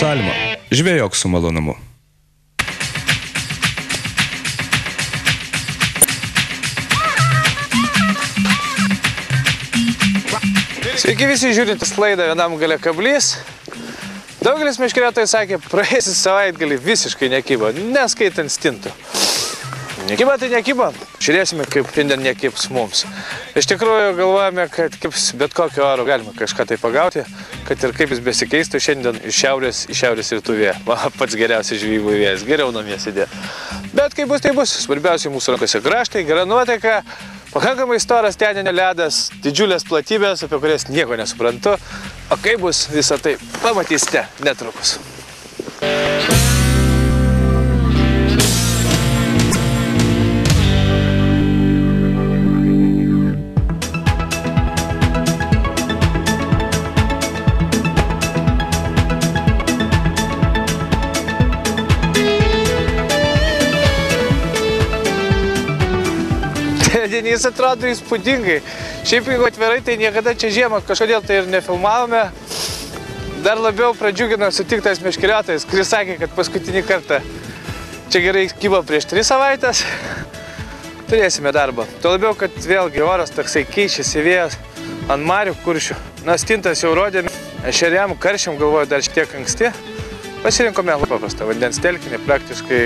Salma. Žvejok su malonumu. Sveiki visi žiūrintys laidą Vienam gale kablys. Daugelis meškeriotojai sakė, praėjusį savaitgalį visiškai nekybo, neskaitant stintų. Nekyba tai nekyba. Žiūrėsime, kaip šiandien nekibs mums. Iš tikrųjų galvojame, kad kibs bet kokio oro galima kažką tai pagauti, kad ir kaip jis besikeistų šiandien iš šiaurės rytų vėjo. Pats geriausias žvejybų vėjas, geriau namie sėdėti. Bet kaip bus, tai bus. Svarbiausiai mūsų rankose kraštai, gera nuotaika, pakankamai storas teninio ledas, didžiulės platybės, apie kurias nieko nesuprantu. O kaip bus visą tai, pamatysite netrukus. Jis atrodo įspūdingai. Šiaip jeigu atvirai, tai niekada čia žiemą kažkodėl tai ir nefilmavome. Dar labiau pradžiugino sutiktas meškeriotojas, kuris sakė, kad paskutinį kartą čia gerai kybo prieš 3 savaitės. Turėsime darbą. Tuo labiau, kad vėlgi oras toksai keičiasi vėjas ant marių kuršių. Na, stintas jau rodėme, ešeriam, karšiam galvoju dar šiek tiek anksti. Pasirinkome labai paprastą vandens telkinį, praktiškai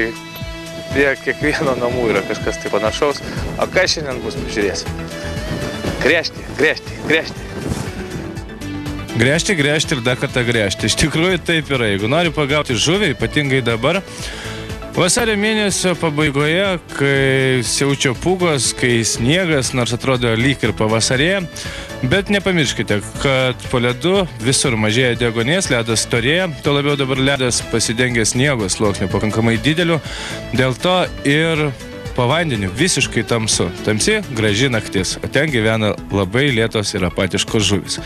prie kiekvieno namų yra kažkas tai panašaus. O ką šiandien bus, pažiūrėsim. Gręžti, gręžti, gręžti. Gręžti, gręžti ir dar kartą gręžti. Iš tikrųjų taip yra. Jeigu nori pagauti žuvį, ypatingai dabar, vasario mėnesio pabaigoje, kai siaučia pūgos, kai sniegas, nors atrodo lyg ir pavasarėje, bet nepamirškite, kad po ledu visur mažėja deguonies, ledas storėja, tuo labiau dabar ledas pasidengia sniego sluoksniu pakankamai dideliu, dėl to ir po vandeniu visiškai tamsu. Tamsi, graži naktis, o ten gyvena labai lėtos ir apatiškos žuvys.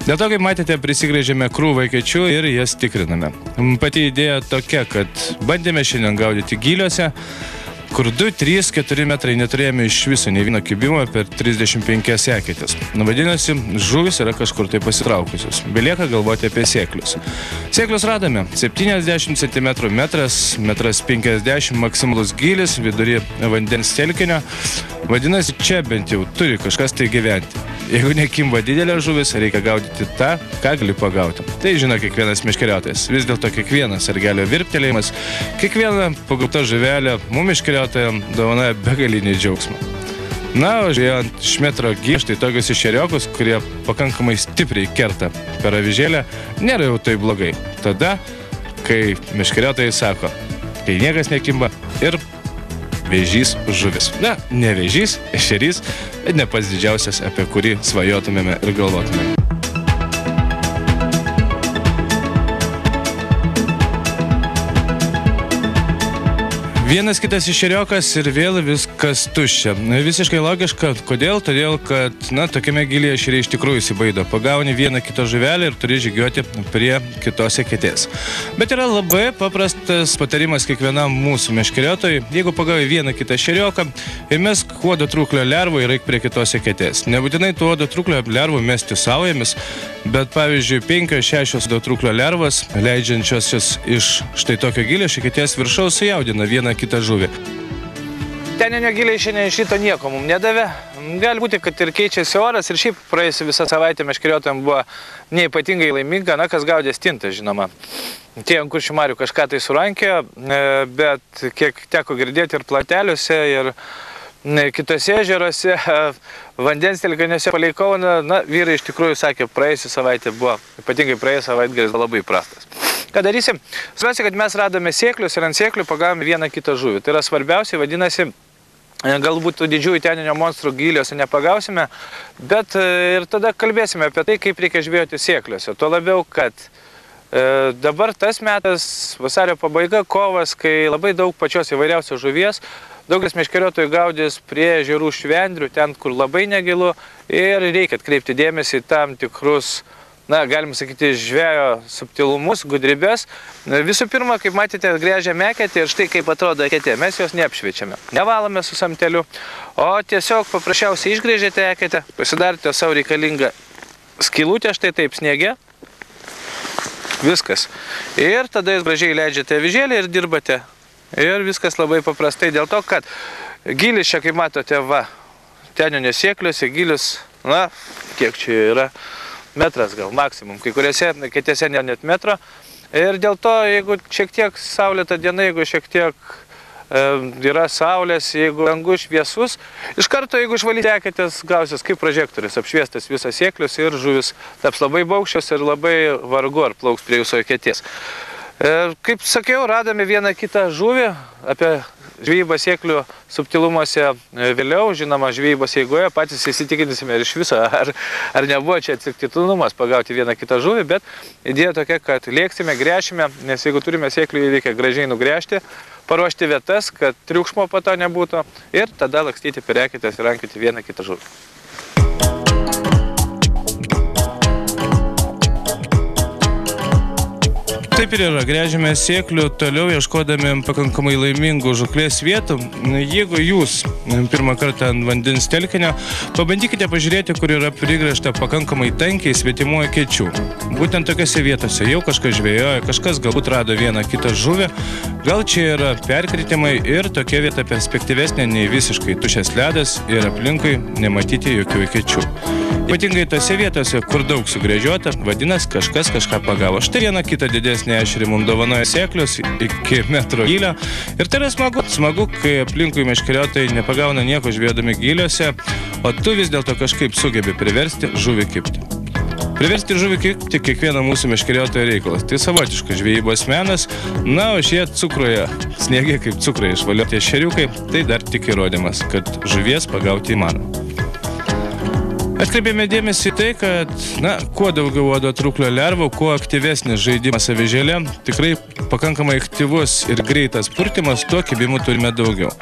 Dėl to, kaip matėte, prisigrėžėme krūvą kečių ir jas tikriname. Pati idėja tokia, kad bandėme šiandien gaudyti gyliuose, kur 2, 3, 4 metrai neturėjome iš viso nei vieno kibimo per 35 eketės. Vadinasi, žuvis yra kažkur tai pasitraukusios. Belieka galvoti apie sėklius. Sėklius radome 70 cm, metras 50 maksimalus gylis vidury vandens telkinio. Vadinasi, čia bent jau turi kažkas tai gyventi. Jeigu nekimba didelė žuvis, reikia gaudyti tą, ką gali pagauti. Tai žino kiekvienas meškeriotojas. Vis dėlto kiekvienas argelio virptelėjimas, kiekviena pagauta žuvelė mums meškeriotojam dovanoja begalinį džiaugsmą. Na, o žiūrėjant iš metro gylio, štai tokius ešeriokus, kurie pakankamai stipriai kerta per avižėlę, nėra jau tai blogai. Tada, kai meškeriotojai sako, kai niekas nekimba ir vėžys žuvis. Na, ne vėžys, ešerys, bet ne pats didžiausias, apie kurį svajotumėme ir galvotumėme. Vienas kitas ešeriokas ir vėl viskas tuščia. Visiškai logiška. Kodėl? Todėl, kad, tokiame gilyje ešeriai iš tikrųjų įsibaido. Pagauni vieną kitą žuvelį ir turi žygiuoti prie kitos eketės. Bet yra labai paprastas patarimas kiekvienam mūsų meškeriotojui. Jeigu pagauji vieną kitą ešerioką, įmesk uodo trūklio lervų ir eik prie kitos eketės. Nebūtinai tų uodo trūklio lervų mesti saujomis, bet pavyzdžiui 5-6 uodo trūklio lervas, leidžiančios iš štai tokio gylio iš eketės viršaus sujaudina vieną kitą žuvį. Teninio giliai šiandien iš ryto nieko mums nedavė. Gali būti, kad ir keičiasi oras ir šiaip praėjusi visą savaitę meškeriotojams buvo neypatingai laiminga, kas gaudė stintą, žinoma. Tie ant kuršių marių kažką tai surankė, bet kiek teko girdėti ir plateliuose, ir kitose ežeruose, vandens telkiniuose palei Kauną, vyrai iš tikrųjų sakė, praėjusi savaitė buvo, ypatingai praėjusi savaitgalis labai prastas. Ką darysim? Svarbiausia, kad mes radome sėklius ir ant sėklių pagavome vieną kitą žuvį. Tai yra svarbiausia, vadinasi, galbūt tų didžiųjų teninio monstrų gyliuose nepagausime, bet ir tada kalbėsime apie tai, kaip reikia žvejoti sėkliuose. Tuo labiau, kad dabar tas metas, vasario pabaiga, kovas, kai labai daug pačios įvairiausios žuvies, daugelis meškeriotojų gaudys prie ežerų švendrių, ten, kur labai negilu, ir reikia atkreipti dėmesį į tam tikrus, galima sakyti, žvejo subtilumus, gudrybės. Visų pirma, kaip matėte, gręžiame eketę ir štai kaip atrodo eketė. Mes jos neapšviečiame, nevalome su samteliu, o tiesiog paprasčiausiai išgręžėte eketę, pasidarėte savo reikalingą skylutę, štai taip sniege. Viskas. Ir tada jūs gražiai leidžiate avižėlį ir dirbate. Ir viskas labai paprastai dėl to, kad gilis čia, kaip matote, va, teninės sėkliuose gilis, na, kiek čia yra, metras gal maksimum, kai kuriuose, kitėse net metro. Ir dėl to, jeigu šiek tiek saulėta diena, jeigu šiek tiek yra saulės, jeigu dangus šviesus, iš karto, jeigu išvalyti eketės, gausis kaip prožektorius, apšviestas visas sėklius ir žuvis taps labai baukščios ir labai vargu ar plauks prie jūsų eketės. Kaip sakiau, radome vieną kitą žuvį, apie žvejybą sėklių subtilumuose vėliau, žinoma, žvejybos eigoje, patys įsitikinsime ir iš viso, ar nebuvo čia atsitiktinumas pagauti vieną kitą žuvį, bet idėja tokia, kad lėksime, gręšime, nes jeigu turime sėklių, reikia gražiai nugręžti, paruošti vietas, kad triukšmo po to nebūtų ir tada lakstyti per eketės ir rankyti vieną kitą žuvį. Taip ir yra, gręžime sėklių, toliau ieškodami pakankamai laimingų žuklės vietų. Jeigu jūs pirmą kartą ant vandens telkinio, pabandykite pažiūrėti, kur yra prigręžta pakankamai tankiai svetimų ekečių. Būtent tokiose vietose jau kažkas žvejoja, kažkas galbūt rado vieną kitą žuvį, gal čia yra perkritimai ir tokia vieta perspektyvesnė nei visiškai tuščias ledas ir aplinkui nematyti jokių ekečių. Ypatingai tose vietose, kur daug sugręžiota, vadinasi, kažkas kažką pagavo. Štai vieną kitą didesnį ešerį mums dovanoja sėklius iki metro gylio. Ir tai yra smagu, kai aplinkui meškeriotojai nepagauna nieko žvejodami gyliuose, o tu vis dėlto kažkaip sugebi priversti žuvį kibti. Priversti žuvį kibti kiekvieno mūsų meškeriotojo reikalas. Tai savotiškas žvejybos menas, na, o šie cukroje, sniegiai kaip cukrai išvalioti ešeriukai, tai dar tik įrodymas, kad žuvies pagauti įmanoma. Atkreipėme dėmesį tai, kad, na, kuo daugiau uodo truklio lervų, kuo aktyvesnis žaidimas avižėlė, tikrai pakankamai aktyvus ir greitas purtimas, tuo kibimų turime daugiau.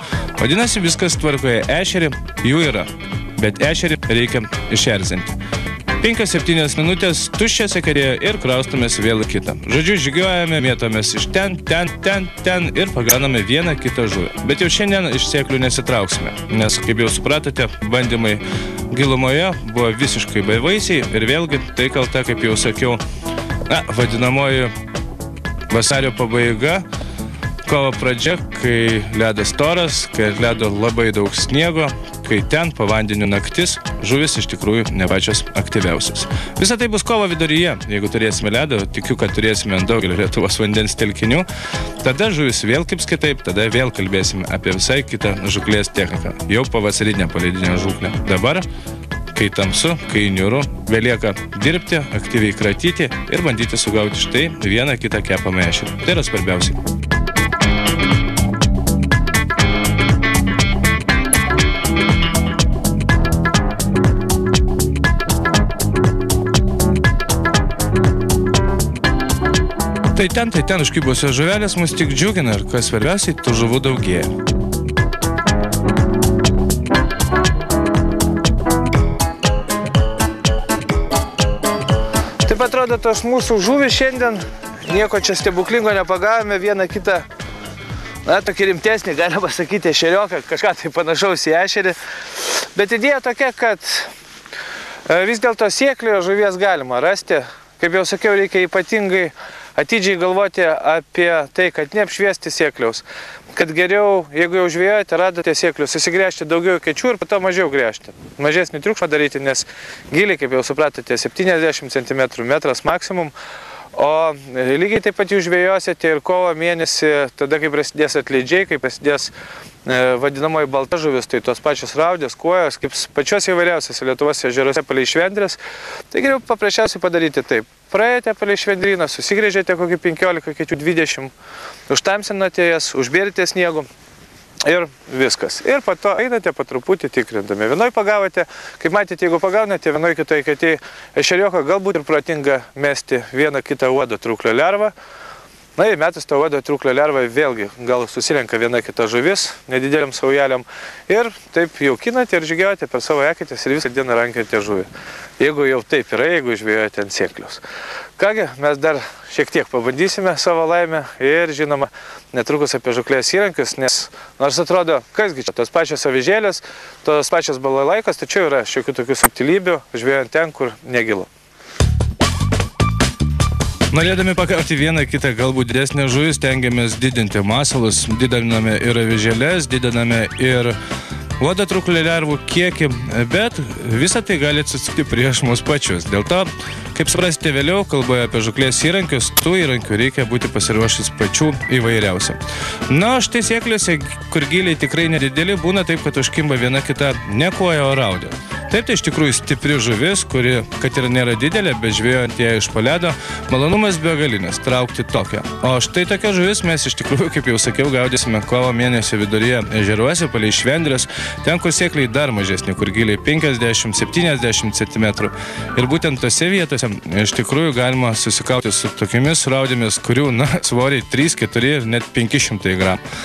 Vadinasi, viskas tvarkoje, ešerį jų yra, bet ešerį reikia išerzinti. 5-7 minutės tuščias ekerėje ir kraustumės vėl į kitą. Žodžiu, žygiuojame, mėtomės iš ten ir pagauname vieną kitą žuvį. Bet jau šiandien iš sėklių nesitrauksime, nes, kaip jau supratote, bandymai gilumoje buvo visiškai bevaisiai ir vėlgi tai kalta, kaip jau sakiau, na, vadinamoji vasario pabaiga, kovo pradžia, kai ledas storas, kai ledo labai daug sniego, kai ten po vandeniu naktis, žuvis iš tikrųjų ne pačios aktyviausios. Visą tai bus kovo viduryje, jeigu turėsime ledą, tikiu, kad turėsime daugelį Lietuvos vandens telkinių, tada žuvis vėl kibs kitaip, tada vėl kalbėsime apie visai kitą žuklės techniką, jau pavasarinę paleidinę žuklę. Dabar, kai tamsu, kai niūru, belieka dirbti, aktyviai kratyti ir bandyti sugauti štai vieną kitą kepamą ešerį. Tai yra svarbiausiai. Tai ten užkibusios žuvelės mus tik džiugina ir, kas svarbiausiai, tų žuvų daugėja. Taip atrodo, tos mūsų žuvys šiandien, nieko čia stebuklingo nepagavome, vieną kitą, na, tokį rimtesnį, galima pasakyti, ešerioką, kažką tai panašaus į ešerį. Bet idėja tokia, kad vis dėlto sėklio žuvies galima rasti. Kaip jau sakiau, reikia ypatingai atidžiai galvoti apie tai, kad neapšviesti sėkliaus. Kad geriau, jeigu jau žvejojate, radote sėklius, susigręžti daugiau ekečių ir po to mažiau gręžti. Mažesnį triukšmą daryti, nes giliai, kaip jau supratote, 70 cm, metras maksimum. O lygiai taip pat jūs žvejosite ir kovo mėnesį, tada kai prasidės atleidžiai, kai prasidės vadinamoji balta žuvis, tai tos pačios raudės, kuojos, kaip pačios įvairiausiose Lietuvos ežeruose palei švendrės, tai geriau paprasčiausiai padaryti taip. Praėjote palei švendryną, susigrėžėte kokį 15, kitų 20, užtamsinote jas, užbėrite sniegu. Ir viskas. Ir po to einate po truputį tikrindami. Vienoj pagavote, kaip matėte, jeigu pagaunate, vienoj kitoj eketėj ešerioką, galbūt ir protinga mesti vieną kitą uodo truklio lervą. Na ir metus tą uodo truklio lervą vėlgi gal susirenka viena kita žuvis, nedideliam saujeliam. Ir taip jaukinate ir žygiuojate per savo eketės ir visą dieną rankiate žuvį. Jeigu jau taip yra, jeigu žvejojate ant sėklius. Kągi, mes dar šiek tiek pabandysime savo laimę ir, žinoma, netrukus apie žuklės įrankius, nes nors atrodo, kasgi čia, tos pačios avižėlės, tos pačios balalaikos, tačiau yra šiokių tokių subtilybių, žvejojant ten, kur negilu. Norėdami pagauti vieną kitą galbūt didesnę žuvį, stengiamės didinti masalus, didiname ir avižėles, didiname ir uodatrūklių lervų kiekį, bet visą tai gali atsitikti prieš mus pačius. Dėl to, kaip suprasite vėliau, kalboje apie žuklės įrankius, tų įrankių reikia būti pasiruošęs pačių įvairiausių. Na, štai sėklėse, kur giliai tikrai nedideli, būna taip, kad užkimba viena kita ne koja, o raudė. Taip, tai iš tikrųjų stipri žuvis, kuri, kad ir nėra didelė, bet žvejojant ją iš po ledo, malonumas begalinis traukti tokią. O štai tokia žuvis mes iš tikrųjų, kaip jau sakiau, gaudysime kovo mėnesio viduryje ežeruose, palei Švendrės, ten, kur sėkliai dar mažesni, kur giliai 50-70 cm. Ir būtent tose vietose iš tikrųjų galima susikauti su tokiamis raudėmis, kurių, svoriai 3, 4 ir net 500 gramų.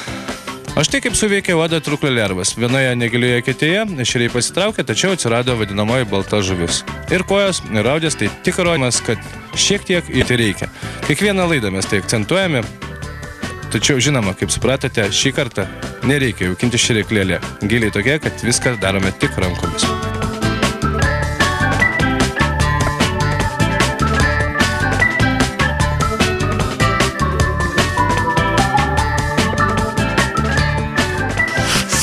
O štai kaip suveikė uodatrūklio lervas. Vienoje negilioje ketėje ešeriai pasitraukė, tačiau atsirado vadinamoji balta žuvis. Ir kojos, ir raudės tai tik rodymas, kad šiek tiek įti reikia. Kiekvieną laidą mes tai akcentuojame, tačiau žinoma, kaip supratote, šį kartą nereikia jaukinti šėriklėlė. Giliai tokia, kad viską darome tik rankomis.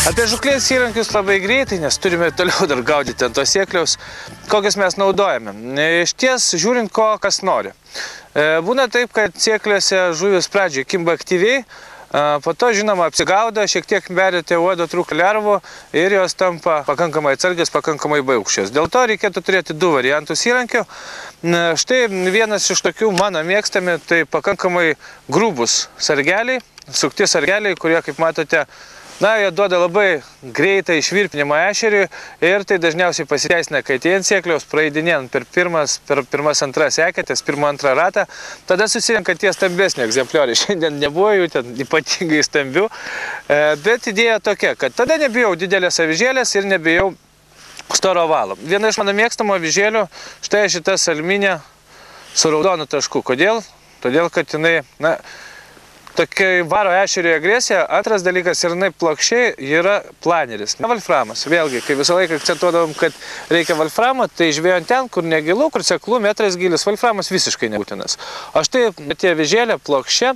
Apie žuklės įrankius labai greitai, nes turime toliau dar gaudyti ant tos sėkliaus, kokius mes naudojame. Iš ties, žiūrint, ko kas nori. Būna taip, kad sėkliuose žuvis pradžiai kimba aktyviai, po to, žinoma, apsigaudo, šiek tiek berite uodatrūklio lervų ir jos tampa pakankamai atsargios, pakankamai baugščios. Dėl to reikėtų turėti 2 variantus įrankių. Štai vienas iš tokių mano mėgstami, tai pakankamai grubus sargeliai, sukti sargeliai, kurie, kaip matote, jie duoda labai greitą išvirpinimą ešeriui ir tai dažniausiai pasiteisina, kai atėjant sėkliaus, praeidinėjant per pirmas antras eketės, 1-2 ratą, tada susirenka tie stambesni egzemplioriai. Šiandien nebuvo jų ten ypatingai stambių, bet idėja tokia, kad tada nebijau didelės avižėlės ir nebijau storo valo. Viena iš mano mėgstamų avižėlių, štai šita salminė su raudonu tašku. Kodėl? Todėl, kad jinai, tokia varo ešeriui agresija. Antras dalykas, ir jinai plokščiai yra planeris, ne valframas. Vėlgi, kai visą laiką akcentuodavom, kad reikia valframą, tai žvejojant ten, kur negilu, kur seklų metras gilis, valframas visiškai nebūtinas. O štai tie avižėlė plokščia,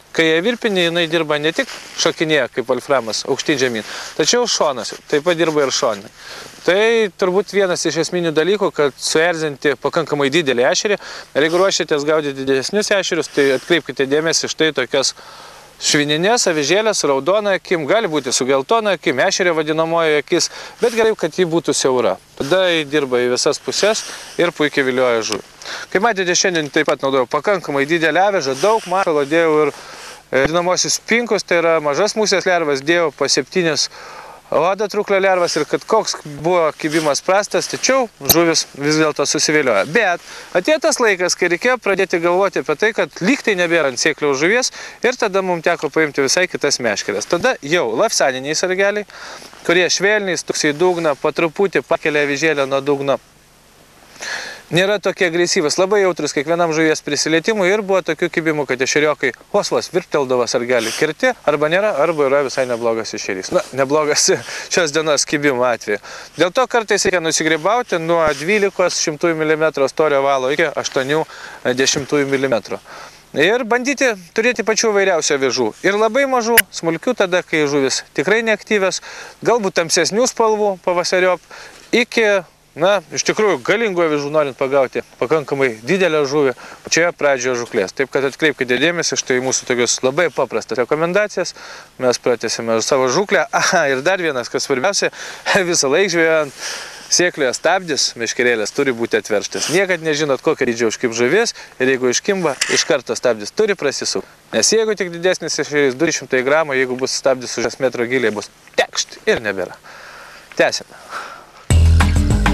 kai jie virpinė, jinai dirba ne tik šakinėje, kaip valframas, aukštyn žemyn, tačiau šonas, taip pat dirba ir šonai. Tai turbūt vienas iš esminių dalykų, kad suerzinti pakankamai didelį ešerį. Ir jeigu ruošiatės gaudyti didesnius ešerius, tai atkreipkite dėmesį štai tokias švininės avižėlės, raudona akim, gali būti su geltona akim, ešerio vadinamoji akis, bet gerai, kad ji būtų siaura. Tada ji dirba į visas pusės ir puikiai vilioja žuvį. Kaip matėte, šiandien taip pat naudojau pakankamai didelę avižą, daug masalo dėjau ir vadinamosius pinkus, tai yra mažas musės lervas, dėjau po 7 uodatrūklio lervas ir kad koks buvo kibimas prastas, tačiau žuvis vis dėlto susivėlioja. Bet atėjo tas laikas, kai reikėjo pradėti galvoti apie tai, kad lyg tai nebėra ant sėkliaus žuvies ir tada mums teko paimti visai kitas meškeres. Tada jau lafsaniniai sargeliai, kurie švelniai stuksi į dugną, po truputį pakelia avižėlę nuo dugno. Nėra tokie agresyvas, labai jautrus kiekvienam žuvies prisilietimui ir buvo tokių kibimų, kad ešeriokai vos virpteldavo sargelį kirti, arba nėra, arba yra visai neblogas ešerys. Neblogas šios dienos kibimo atveju. Dėl to kartais reikia nusigrybauti nuo 12 mm storio valo iki 80 mm. Ir bandyti turėti pačių vairiausių avižų. Ir labai mažų, smulkių tada, kai žuvis tikrai neaktyvios, galbūt tamsesnių spalvų pavasariop, iki iš tikrųjų galingų avižų, norint pagauti pakankamai didelę žuvį pačioje pradžioje žuklės. Taip, kad atkreipkite dėmesį, štai mūsų tokios labai paprastas rekomendacijas. Mes pratęsime savo žuklę. Ir dar vienas, kas svarbiausia, visą laiką žvejojant sėklioje stabdis, meškerėlės turi būti atveržtas. Niekad nežinot, kokio dydžio užkimba žuvis ir jeigu iškimba, iš karto stabdis turi prasisukti. Nes jeigu tik didesnis ešerys 200 gramų, jeigu bus stabdis už 1 metro giliai, bus tekšt ir nebėra. Tęsime.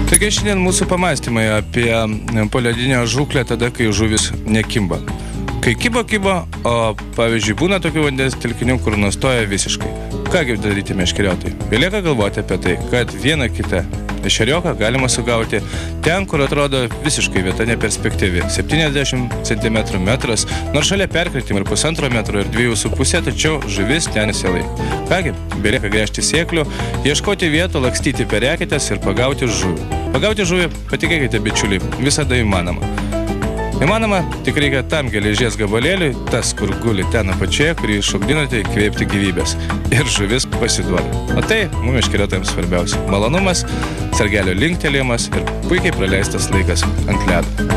Tokie šiandien mūsų pamąstymai apie poledinę žuklę tada, kai žuvis nekimba. Kai kibo, o pavyzdžiui būna tokių vandens telkinių, kur nustoja visiškai. Kągi daryti meškeriotojai? Belieka galvoti apie tai, kad vieną kitą ešerioką galima sugauti ten, kur atrodo visiškai vieta neperspektyvi. 70 cm metras, nors šalia perkritimų ir 1,5 metro ir 2,5, tačiau žuvis ten nesilaiko. Kągi, belieka gręžti sėklių, ieškoti vietų, lakstyti per eketes ir pagauti žuvį. Pagauti žuvį, patikėkite bičiuliai, visada įmanoma. Įmanoma, tik reikia tam geležies gabalėliui, tas, kur guli ten apačioje, kurį iššokdinote, įkvėpti gyvybės. Ir žuvis pasiduoda. O tai mums meškeriotojams svarbiausia. Malonumas, sargelio linktelėjimas ir puikiai praleistas laikas ant ledo.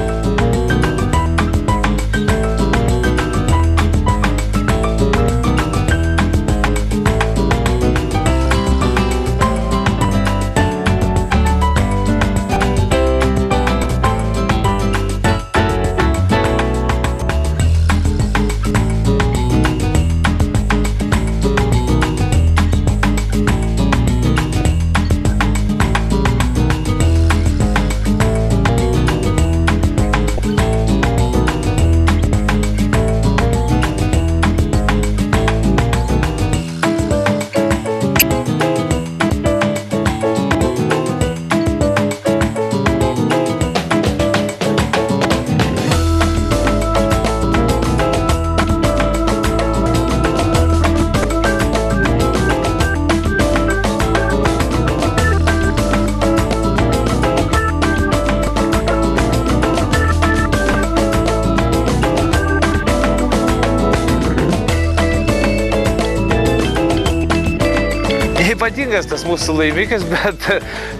Ypatingas tas mūsų laimikis, bet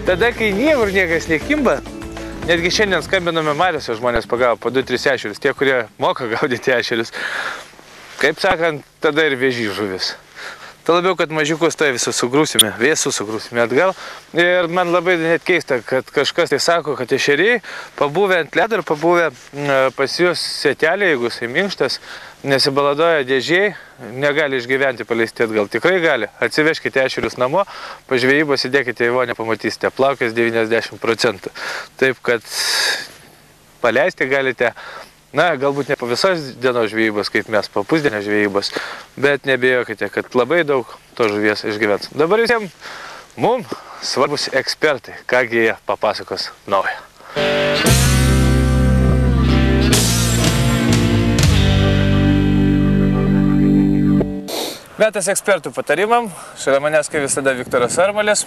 tada, kai niekur niekas nekimba, netgi šiandien skambinome mariose, žmonės pagavo po 2-3 ešerius, tie, kurie moka gaudyti ešerius. Kaip sakant, tada ir vėžį žuvis. Tai labiau, kad mažiukus tai visus sugrūsime, vėsus sugrūsime atgal. Ir man labai net keista, kad kažkas tai sako, kad ešeriai pabuvę ant ledo ir pabuvę pas jūs setelė, jeigu jisai minkštas, nesibaladoja dėžiai, negali išgyventi paleisti atgal. Tikrai gali. Atsiveškite ešerius namo, pažvejybos įdėkite į vonę, pamatysite, plaukės 90%. Taip, kad paleisti galite, na, galbūt ne po visos dienos žvejybos, kaip mes, po pusdienio žvejybos, bet nebijokite, kad labai daug to žuvies išgyvens. Dabar visiems mums svarbus ekspertai, kągi jie papasakos naują. Metas ekspertų patarimam. Šalia manęs, kaip visada, Viktoras Armalis,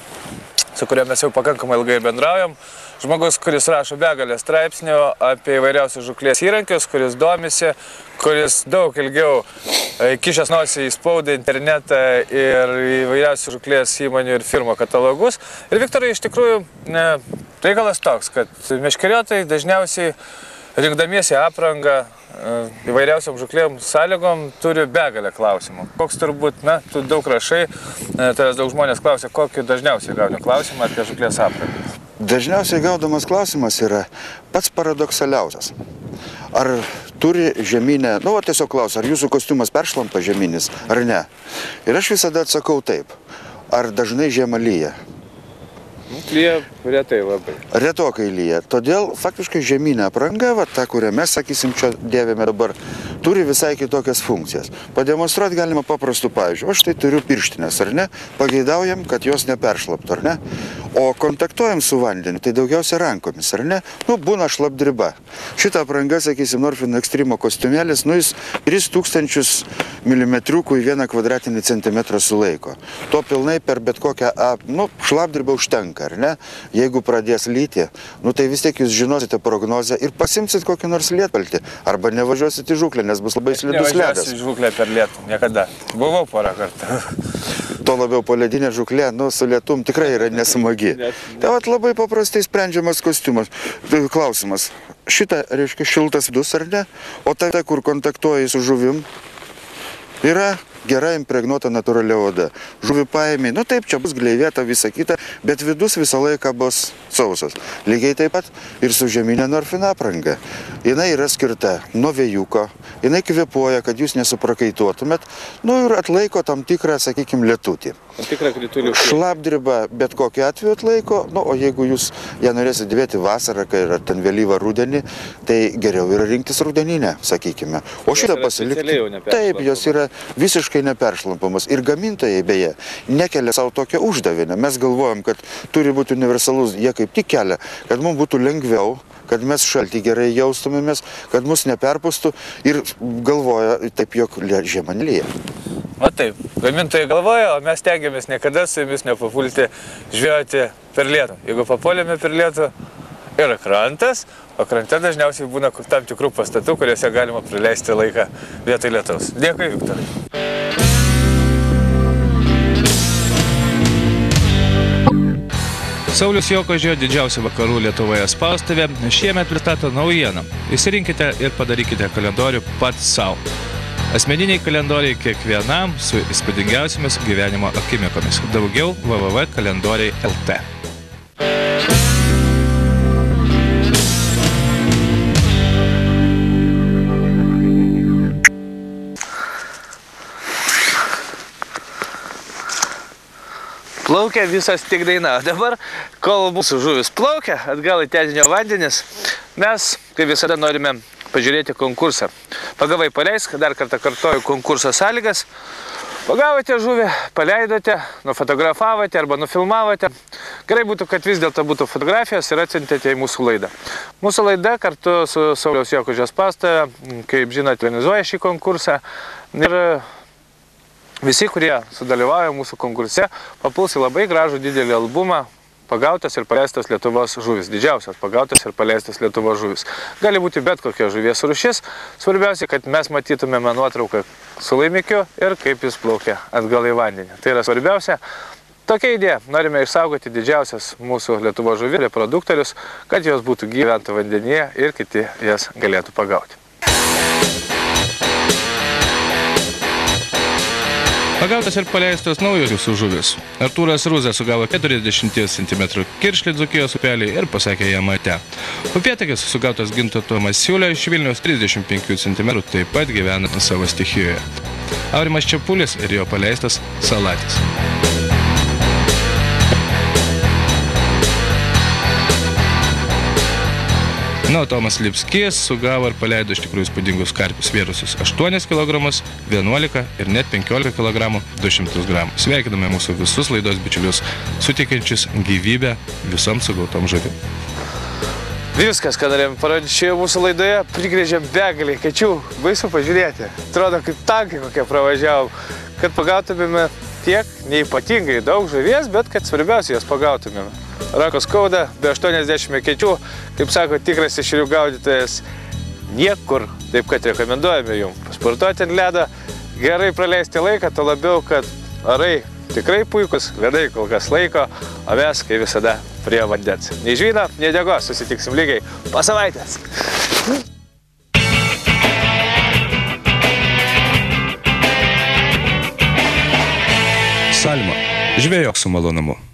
su kuriuo mes jau pakankamai ilgai bendraujam. Žmogus, kuris rašo begalę straipsnių apie įvairiausius žūklės įrankius, kuris domisi, kuris daug ilgiau kišęs nosį į spaudą, internetą ir įvairiausių žūklės įmonių ir firmų katalogus. Ir Viktorai, iš tikrųjų, reikalas toks, kad meškeriotojai dažniausiai rinkdamiesi aprangą įvairiausiam žūklėm sąlygom turi begalę klausimų. Koks turbūt, na, tu daug rašai, tavęs daug žmonės klausia, kokį dažniausiai gauni klausimą apie žūklės aprangą. Dažniausiai gaudamas klausimas yra pats paradoksaliausias. Ar turi žemynę, nu, tiesiog klausia, ar jūsų kostiumas peršlampa žemynis, ar ne? Ir aš visada atsakau taip, ar dažnai žiemą lyja? Lyja retai labai. Retokai lyja. Todėl faktiškai žemynė apranga, ta, kurią mes, sakysim, čia dėvėme dabar, turi visai kitokias funkcijas. Pademonstruoti galima paprastų pavyzdžių. Aš tai turiu pirštinės, ar ne? Pageidaujam, kad jos neperšlaptų, ar ne? O kontaktuojam su vandeniu, tai daugiausia rankomis, ar ne? Nu, būna šlapdriba. Šitą aprangą, sakysim, Norfin Extremo kostiumėlis, nu, jis 3000 mm į 1 kvadratinį centimetrą sulaiko. To pilnai per bet kokią, nu, šlapdribą užtenka, ar ne? Jeigu pradės lyti, nu, tai vis tiek jūs žinosite prognozę ir pasimsit kokį nors lietpaltį, arba nevažiuosit į žūklę, nes bus labai slidus ledas. Nevažiuosi į žūklę per lietų, niekada. Buvau porą kartą. To labiau poledinė žūklė, nu, su lietum tikrai yra nesmagi. Tai vat labai paprastai sprendžiamas kostiumas. Klausimas, šitą, reiškia, šiltas vidus, ar ne? O tai, kur kontaktuoji su žuvim, yra gera impregnuota natūralia oda. Žuvį paėmė, nu taip, čia bus gleivėta, visa kita, bet vidus visą laiką bus sausas. Lygiai taip pat ir su žemynė Norfin apranga. Jinai yra skirta nuo vėjuko, jinai kvėpuoja, kad jūs nesuprakaituotumėt, nu ir atlaiko tam tikrą, sakykime, lietutį. Tam tikrą kritulių. Šlapdriba bet kokiu atveju atlaiko, nu, o jeigu jūs ją norėsite dėvėti vasarą, kai yra ten vėlyvą rudenį, tai geriau yra rinktis rudeninę, sakykime. O šitą pasilikti, taip, jos yra visiškai neperšlampamos. Ir gamintojai, beje, nekelia savo tokią uždavinę. Mes galvojam, kad turi būti universalus, jie kaip tik kelia, kad mums būtų lengviau, kad mes šaltį gerai jaustumėmės, kad mus neperpustų ir galvoja taip, jog žiema nelyja. O taip, gamintojai galvoja, o mes stengiamės niekada su jumis nepapulti žvejoti per lietų. Jeigu papuolėme per lietų, yra krantas, o krante dažniausiai būna tam tikrų pastatų, kuriuose galima praleisti laiką vietoj lietaus. Dėkui, Viktorai. Saulius Jokožio didžiausia vakarų Lietuvoje spaustuvė šiemet pristato naujieną. Įsirinkite ir padarykite kalendorių pats savo. Asmeniniai kalendoriai kiekvienam su įspūdingiausiamis gyvenimo akimikomis. Daugiau www.kalendoriai.lt. Plaukia visas tik daina. Dabar, kol mūsų žuvis plaukia atgal į tezinio vandenis, mes, kaip visada, norime pažiūrėti konkursą. Pagavai paleisk, dar kartą kartoju konkurso sąlygas. Pagavote žuvį, paleidote, nufotografavote arba nufilmavote. Gerai būtų, kad vis dėlto būtų fotografijos ir atsiuntėte į mūsų laidą. Mūsų laida kartu su Sauliaus Jokožio spaustuvė, kaip žinote, organizuoja šį konkursą. Ir visi, kurie sudalyvauja mūsų konkurse, papuls į labai gražų didelį albumą Pagautas ir paleistas Lietuvos žuvis. Didžiausias pagautas ir paleistas Lietuvos žuvis. Gali būti bet kokia žuvies rūšis. Svarbiausia, kad mes matytumėme nuotrauką su laimikiu ir kaip jis plaukia atgal į vandenį. Tai yra svarbiausia. Tokia idėja. Norime išsaugoti didžiausias mūsų Lietuvos žuvių reproduktorius, kad jos būtų gyventa vandenyje ir kiti jas galėtų pagauti. Pagautas ir paleistas naujosios žuvis. Artūras Ruzas sugavo 40 cm kiršlį Dzūkijos upelį ir pasakė ją mate. Upėtakis sugautas Gintauto Masiulio iš Vilniaus 35 cm taip pat gyvena savo stichijoje. Aurimas Čepulis ir jo paleistas Salatis. Na, Tomas Lipskis sugavo ir paleido iš tikrųjų įspūdingus karpius svėrusius 8 kg, 11 ir net 15 kg 200 g. Sveikiname mūsų visus laidos bičiulius, suteikiančius gyvybę visoms sugautom žuvim. Viskas, ką norėjom parodyti šioje mūsų laidoje, prigrėžėm begalį kačių. Baisu pažiūrėti. Atrodo, kaip tankai kokie pravažiavom. Kad pagautumėme tiek neipatingai daug žuvies, bet kad svarbiausia jas pagautumėme. Rankos skauda, be 80 kečių, kaip sako tikras ešerių gaudytojas, niekur. Taip kad rekomenduojame jums pasportuoti ant ledo, gerai praleisti laiką, to labiau, kad orai tikrai puikus, ledai kol kas laiko, o mes, kaip visada, prie vandens. Nei žvyno, nei degos, susitiksim lygiai po savaitės. Salma. Žvejok su malonumu.